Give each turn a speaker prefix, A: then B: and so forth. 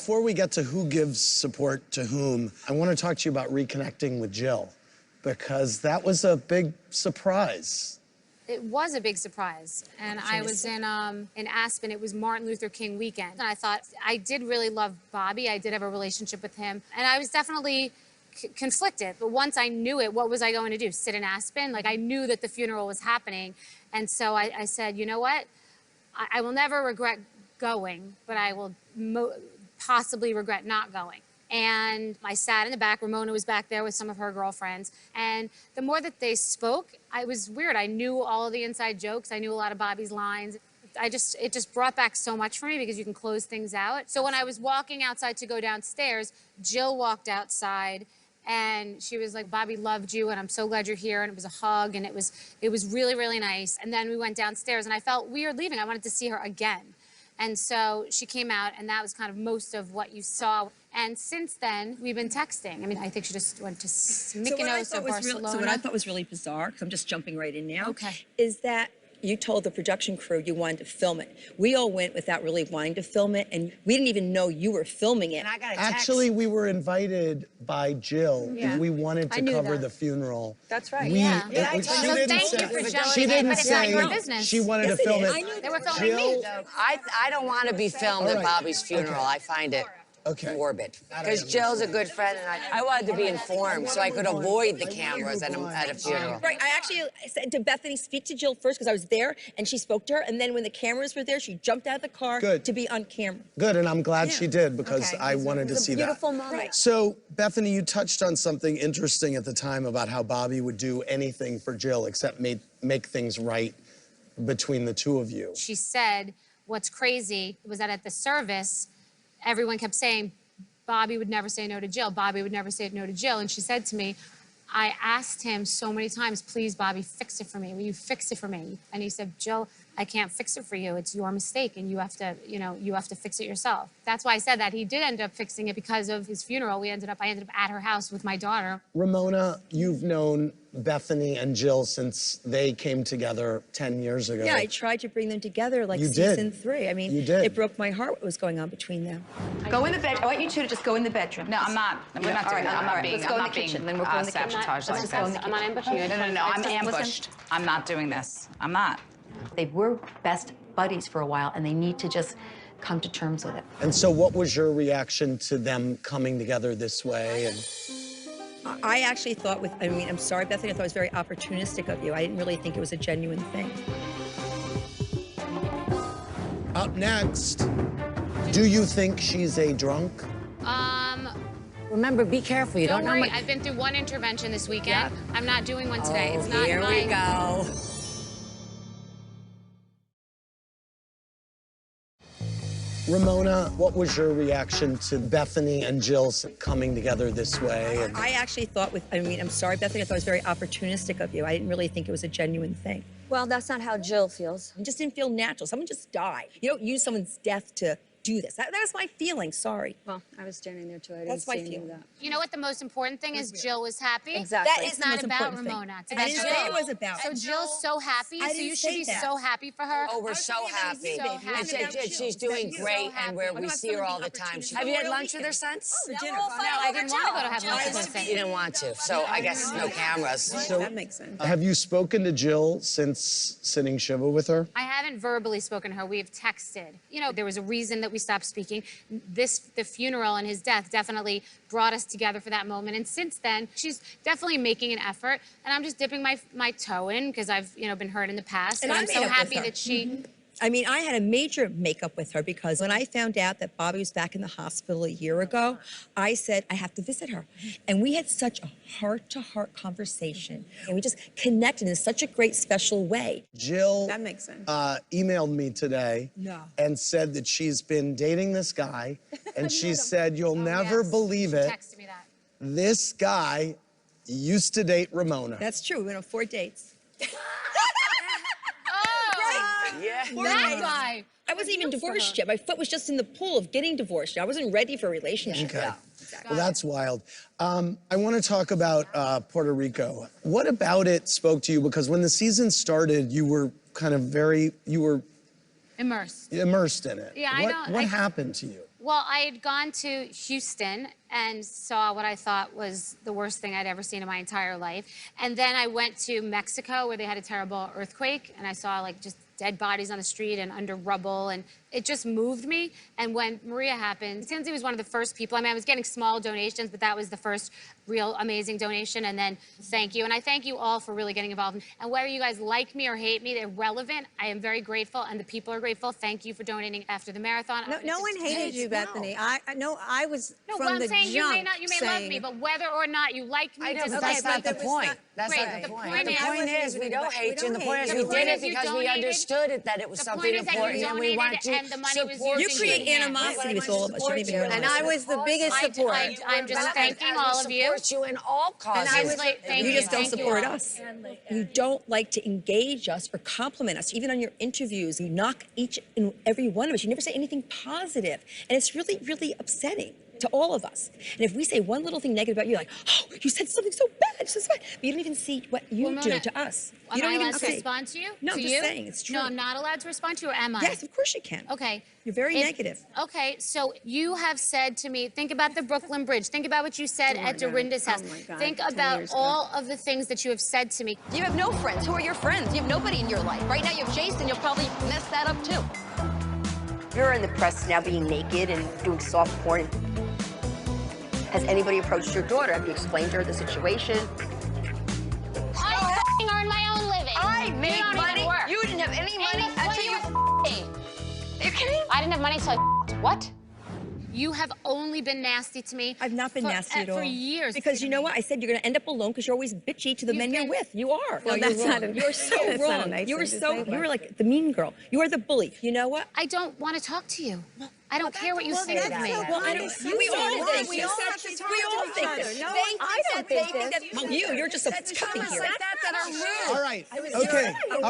A: Before we get to who gives support to whom, I want to talk to you about reconnecting with Jill, because that was a big surprise.
B: It was a big surprise, and I was in Aspen. It was Martin Luther King weekend, and I thought I did really love Bobby. I did have a relationship with him, and I was definitely conflicted. But once I knew it, what was I going to do? Sit in Aspen? Like, I knew that the funeral was happening, and so I said, you know what? I will never regret going, but I will possibly regret not going. And I sat in the back. Ramona was back there with some of her girlfriends. And the more that they spoke, it was weird. I knew all of the inside jokes. I knew a lot of Bobby's lines. It just brought back so much for me because you can close things out. So when I was walking outside to go downstairs, Jill walked outside and she was like, Bobby loved you and I'm so glad you're here. And it was a hug and it was really, really nice. And then we went downstairs and I felt weird leaving. I wanted to see her again. And so she came out, and that was kind of most of what you saw. And since then, we've been texting. I mean, I think she just went to Mykonos or Barcelona.
C: So what I thought was really bizarre, because I'm just jumping right in now,
B: okay,
C: is that you told the production crew you wanted to film it. We all went without really wanting to film it, and we didn't even know you were filming it.
D: And I got a text.
A: Actually, we were invited by Jill.
B: Yeah.
A: We wanted to cover the funeral.
C: That's right.
A: She didn't say she wanted to film it.
B: I knew they were filming me.
D: I don't want to be filmed at Bobby's funeral. I find it morbid. Because Jill's a good friend, and I wanted to be informed so I could avoid the cameras at a funeral.
C: Right, I actually said to Bethenny, speak to Jill first, because I was there, and she spoke to her, and then when the cameras were there, she jumped out of the car to be on camera.
A: Good, and I'm glad she did, because I wanted to see that.
C: Beautiful moment.
A: So, Bethenny, you touched on something interesting at the time about how Bobby would do anything for Jill except make things right between the two of you.
B: She said, what's crazy was that at the service, everyone kept saying, Bobby would never say no to Jill. Bobby would never say no to Jill. And she said to me, I asked him so many times, please, Bobby, fix it for me. Will you fix it for me? And he said, Jill, I can't fix it for you. It's your mistake, and you have to, you have to fix it yourself. That's why I said that. He did end up fixing it because of his funeral. I ended up at her house with my daughter.
A: Ramona, you've known Bethenny and Jill since they came together 10 years ago.
C: Yeah, I tried to bring them together like season 3. I mean, it broke my heart what was going on between them.
E: Go in the bed. I want you two to just go in the bedroom.
F: No, I'm not. We're not doing that. I'm not being.
E: Let's go in the kitchen. Then we'll go in the kitchen.
F: Sabotage like this.
B: I'm not ambushing you.
F: No. I'm ambushed. I'm not doing this. I'm not.
E: They were best buddies for a while, and they need to just come to terms with it.
A: And so what was your reaction to them coming together this way? And
C: I actually thought I'm sorry, Bethany, I thought it was very opportunistic of you. I didn't really think it was a genuine thing.
A: Up next, do you think she's a drunk?
D: Remember, be careful. You don't know.
B: Don't worry, I've been through one intervention this weekend. I'm not doing one today. It's not
D: here we go.
A: Ramona, what was your reaction to Bethenny and Jill coming together this way? And
C: I actually thought I'm sorry, Bethany, I thought it was very opportunistic of you. I didn't really think it was a genuine thing.
G: Well, that's not how Jill feels.
C: It just didn't feel natural. Someone just died. You don't use someone's death to do this. That was my feeling, sorry.
G: Well, I was standing there too. I didn't
C: That's my
G: see any of
C: feeling.
G: that.
B: You know what the most important thing is? Jill was happy.
G: Exactly.
C: That
B: It's
C: is the
B: not
C: most
B: about
C: important thing.
B: Ramona. It's
C: I
B: about
C: didn't
B: Jill.
C: say it was about.
B: So Jill's so happy,
C: I
B: so you
C: didn't
B: should
C: say
B: be
C: that.
B: so happy for her.
D: Oh, we're so happy.
B: So happy.
D: And she's doing great, and we see her all the time. Have you had lunch with her since?
C: For dinner.
B: No, I didn't want to go to have lunch with her.
D: You didn't want to, so I guess no cameras.
A: So,
C: that makes sense.
A: have you spoken to Jill since sitting Shiva with her?
B: I haven't verbally spoken to her. We have texted. You know, there was a reason that we stopped speaking. The funeral and his death definitely brought us together for that moment. And since then, she's definitely making an effort. And I'm just dipping my toe in because I've, been hurt in the past. And I'm so happy that she...
C: I mean, I had a major makeup with her because when I found out that Bobby was back in the hospital a year ago, I said, I have to visit her. And we had such a heart-to-heart conversation. And we just connected in such a great, special way.
A: Jill
C: That makes sense.
A: Emailed me today and said that she's been dating this guy. And she said, you'll never believe it.
B: She texted me that.
A: This guy used to date Ramona.
C: That's true. We went on 4 dates.
D: Yeah.
B: That guy.
C: I wasn't even divorced yet. My foot was just in the pool of getting divorced. I wasn't ready for a relationship.
A: Okay. Well, that's wild. I want to talk about Puerto Rico. What about it spoke to you? Because when the season started, you were kind of immersed
B: Immersed
A: in it.
B: Yeah,
A: What happened to you?
B: Well, I had gone to Houston and saw what I thought was the worst thing I'd ever seen in my entire life. And then I went to Mexico where they had a terrible earthquake, and I saw like just dead bodies on the street and under rubble, and it just moved me. And when Maria happened, Lindsay was one of the first people. I mean, I was getting small donations, but that was the first real amazing donation. And then thank you. And I thank you all for really getting involved. And whether you guys like me or hate me, they're relevant. I am very grateful, and the people are grateful. Thank you for donating after the marathon.
H: No one hated you, Bethenny. I was
B: No,
H: from
B: well, I'm
H: the
B: saying
H: jump
B: you may love me, but whether or not you like me,
D: I know, but
B: dislike
D: that's
B: me,
D: not the point. That's
B: Great,
D: not the
B: the
D: point.
B: point
D: The
B: is-
D: point is, we don't hate you, and the point is,
B: The
D: we
B: point
D: did it
B: is you
D: because we
B: donated.
D: understood it, that it was
B: The
D: something
B: point is that you
D: important, and we
B: donated
D: want to
B: and the money was
D: support
B: used
C: You
B: in
C: create
B: good hands.
C: animosity with all of us. You don't even realize
H: And I
C: it.
H: was the biggest support.
B: I'm just thanking all of you.
D: support you in all causes.
H: I was
B: like, thank
C: You just don't
B: thank you
C: support
B: all.
C: us. You don't like to engage us or compliment us. Even on your interviews, you knock each and every one of us. You never say anything positive. And it's really, really upsetting to all of us. And if we say one little thing negative about you, like, oh, you said something so bad, so bad. But you don't even see what you
B: Well,
C: do
B: Mona,
C: to us.
B: Am
C: You don't
B: I
C: even
B: allowed to
C: say.
B: respond to you?
C: No,
B: to
C: I'm just
B: you?
C: saying, it's true.
B: No, I'm not allowed to respond to you, or am I?
C: Yes, of course you can.
B: Okay.
C: You're very negative.
B: Okay, so you have said to me, think about the Brooklyn Bridge. Think about what you said at Dorinda's house.
H: Oh my God,
B: Think
H: 10
B: about
H: years ago.
B: all of the things that you have said to me.
I: You have no friends. Who are your friends? You have nobody in your life. Right now you have Jason. You'll probably mess that up too.
J: You're in the press now being naked and doing soft porn. Has anybody approached your daughter? Have you explained to her the situation?
B: I earn my own living.
I: I
B: You
I: made
B: don't
I: money.
B: even work.
I: You didn't have any money
B: What
I: until
B: are
I: you.
B: you
I: Are you kidding?
B: I didn't have money, so I what? You have only been nasty to me.
C: I've not been nasty at all.
B: For years.
C: Because you know what? I said you're going to end up alone because you're always bitchy to the men you're with. You are.
H: Well,
C: No,
H: that's
C: you're
H: not
C: wrong.
H: a-
C: You're so
H: that's not a
C: wrong.
H: nice
C: You were
H: thing to
C: so.
H: say,
C: You were
H: but-
C: like the mean girl. You are the bully. You know what?
B: I don't want to talk to you. I don't care what you say
H: that's
B: to me.
H: so
C: Well, I don't.
H: condescending.
C: We all think
H: We
C: this.
H: all have to talk
C: We
H: to
C: all
H: each
C: think
H: other.
C: this.
H: No,
C: They
H: I don't think
C: that. Well, you're just a
H: That's
C: copy
H: comments
C: here.
H: like that are rude.
A: All right. Okay. All right.